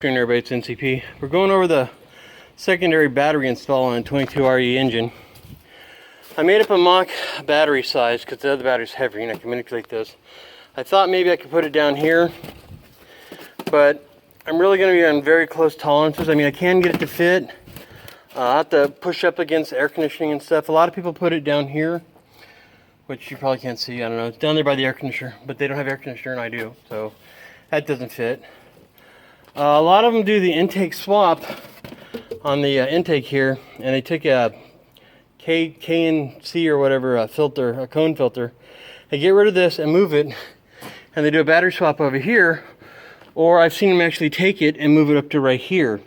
Everybody, it's NCP. We're going over the secondary battery install on a 22RE engine. I made up a mock battery size because the other battery's heavier and I can manipulate this. I thought maybe I could put it down here, but I'm really going to be on very close tolerances. I mean, I can get it to fit. I have to push up against air conditioning and stuff. A lot of people put it down here, which you probably can't see. I don't know. It's down there by the air conditioner, but they don't have air conditioner and I do, so that doesn't fit. A lot of them do the intake swap on the intake here, and they take a K&C or whatever filter, a cone filter. They get rid of this and move it, and they do a battery swap over here. Or I've seen them actually take it and move it up to right here.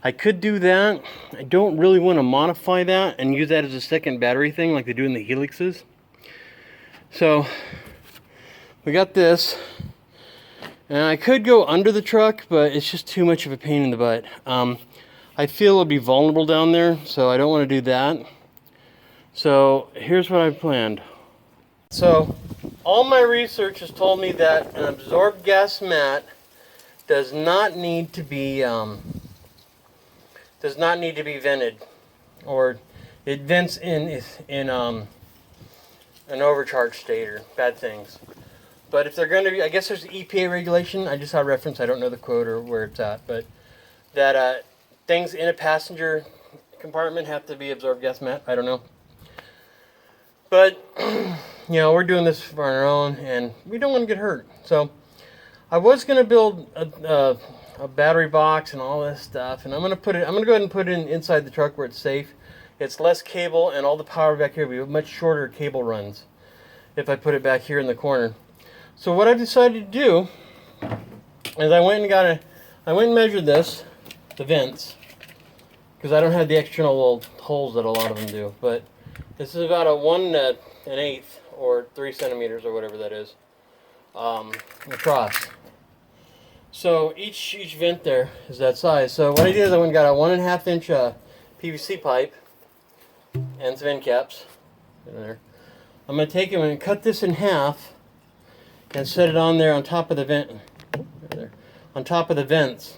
I could do that. I don't really want to modify that and use that as a second battery thing like they do in the Helixes. So we got this. And I could go under the truck, but it's just too much of a pain in the butt. I feel it'll be vulnerable down there, so I don't want to do that. So here's what I've planned. So all my research has told me that an absorbed gas mat does not need to be vented, or it vents in an overcharged state or bad things. But if they're going to be, I guess there's EPA regulation. I just saw a reference. I don't know the quote or where it's at, but that things in a passenger compartment have to be absorbed gas mat. I don't know. But, you know, we're doing this for our own, and we don't want to get hurt. So I was going to build a battery box and all this stuff, and I'm going to go ahead and put it inside the truck where it's safe. It's less cable, and all the power back here will be much shorter cable runs if I put it back here in the corner. So what I decided to do is I went and measured this, the vents, because I don't have the external little holes that a lot of them do. But this is about a 1/8 or 3 centimeters or whatever that is across. So each vent there is that size. So what I did is I went and got a 1.5 inch PVC pipe and some end caps in there. I'm going to take them and cut this in half and set it on there on top of the vent, on top of the vents.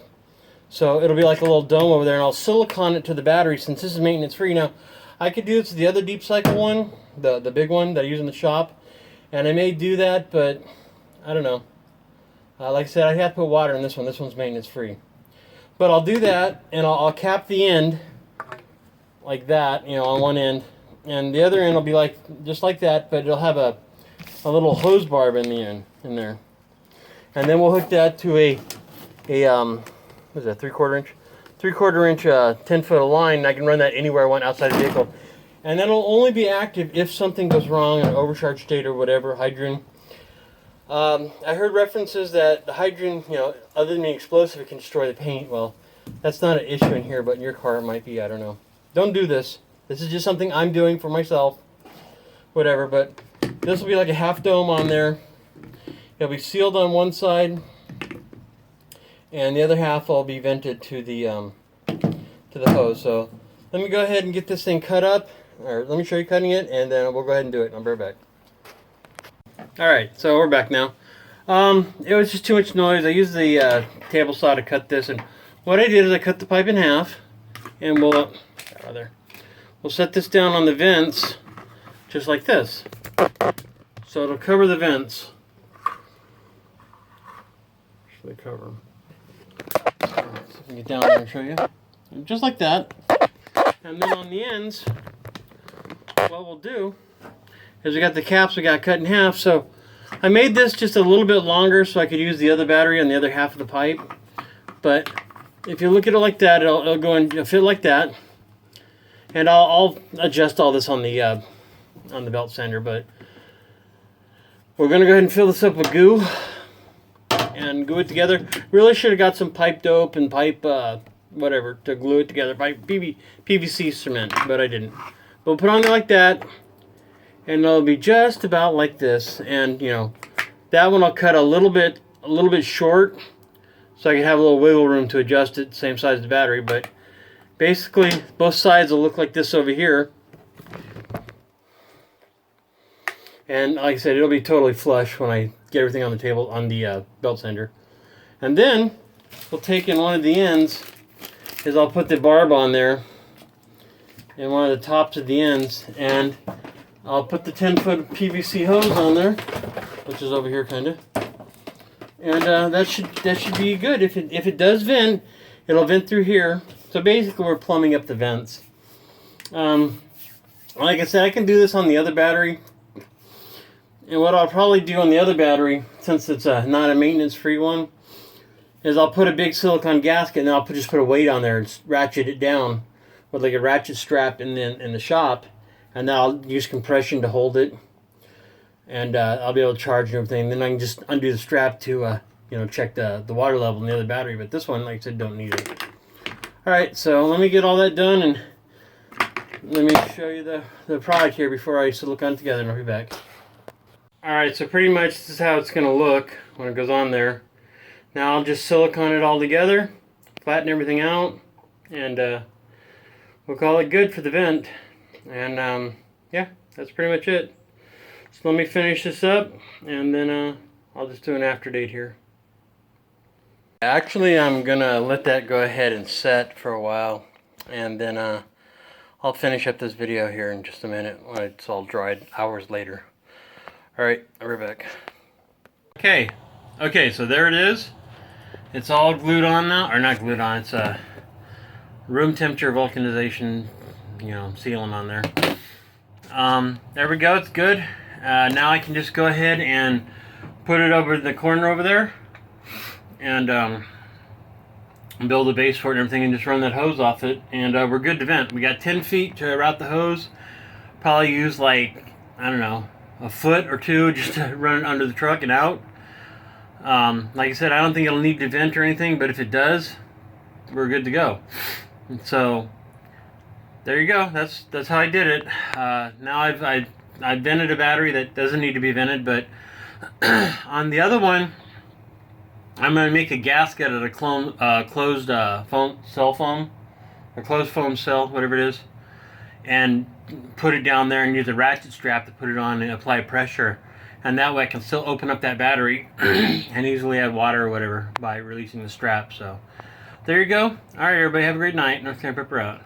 So it'll be like a little dome over there, and I'll silicone it to the battery since this is maintenance free. Now, I could do this to the other deep cycle one, the big one that I use in the shop, and I may do that, but I don't know. Like I said, I have to put water in this one. This one's maintenance free. But I'll do that, and I'll cap the end like that, you know, on one end, and the other end will be like just like that, but it'll have a little hose barb in the end in there, and then we'll hook that to a what is that, 3/4 inch 10-foot line, and I can run that anywhere I want outside the vehicle, and that'll only be active if something goes wrong in an overcharged state or whatever. Hydrogen. I heard references that the hydrogen, you know, other than being explosive, it can destroy the paint. Well, that's not an issue in here, but in your car it might be. I don't know. Don't do this. This is just something I'm doing for myself. Whatever, but this will be like a half dome on there. It'll be sealed on one side, and the other half will be vented to the hose. So let me go ahead and get this thing cut up, or let me show you cutting it, and then we'll go ahead and do it. I'll be right back. All right, so we're back now. It was just too much noise. I used the table saw to cut this, and what I did is I cut the pipe in half, and we'll set this down on the vents just like this. So it'll cover the vents. Actually cover them. So I can get down there and show you. Just like that. And then on the ends, what we'll do is we got the caps we got cut in half. So I made this just a little bit longer so I could use the other battery on the other half of the pipe. But if you look at it like that, it'll go and it'll fit like that. And I'll adjust all this on the belt sander, but we're going to go ahead and fill this up with goo and glue it together. Really should have got some pipe dope and pipe whatever to glue it together, pipe PVC cement, but I didn't. But we'll put it on there like that, and it'll be just about like this. And you know, that one I'll cut a little bit short so I can have a little wiggle room to adjust it, same size as the battery. But basically both sides will look like this over here. And like I said, it'll be totally flush when I get everything on the table on the belt sander. And then we'll take in one of the ends is I'll put the barb on there in one of the tops of the ends, and I'll put the 10-foot PVC hose on there, which is over here kind of, and that should be good. If it does vent, it'll vent through here. So basically we're plumbing up the vents. Like I said, I can do this on the other battery. And what I'll probably do on the other battery, since it's not a maintenance-free one, is I'll put a big silicone gasket and I'll just put a weight on there and ratchet it down with like a ratchet strap in the shop, and then I'll use compression to hold it, and I'll be able to charge and everything. Then I can just undo the strap to check the water level in the other battery. But this one, like I said, don't need it. All right, so let me get all that done and let me show you the product here before I silicone it together, and I'll be back. Alright, so pretty much this is how it's going to look when it goes on there. Now I'll just silicone it all together, flatten everything out, and we'll call it good for the vent. And yeah, that's pretty much it. So let me finish this up, and then I'll just do an after date here. Actually, I'm going to let that go ahead and set for a while, and then I'll finish up this video here in just a minute when it's all dried hours later. Alright, we're back. Okay, so there it is. It's all glued on now, or not glued on, it's a room temperature vulcanization, sealant on there. There we go, it's good. Now I can just go ahead and put it over the corner over there and build a base for it and everything, and just run that hose off it, and we're good to vent. We got 10 feet to route the hose. Probably use like, I don't know, a foot or two just to run it under the truck and out. Like I said, I don't think it'll need to vent or anything, but if it does, we're good to go. And so there you go. That's how I did it. Now I've vented a battery that doesn't need to be vented, but on the other one, I'm going to make a gasket out of closed foam cell foam, or closed foam cell, whatever it is, and put it down there and use a ratchet strap to put it on and apply pressure, and that way I can still open up that battery and easily add water or whatever by releasing the strap. So there you go. Alright everybody, have a great night. North Carolina Pepper out.